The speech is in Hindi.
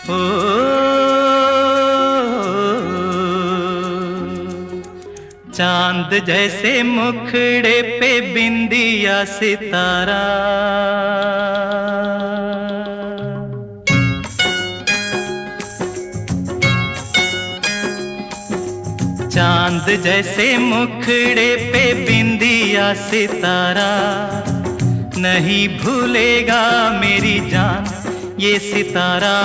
ओ चांद जैसे मुखड़े पे बिंदिया सितारा, चांद जैसे मुखड़े पे बिंदिया सितारा, नहीं भूलेगा मेरी जान ये सितारा।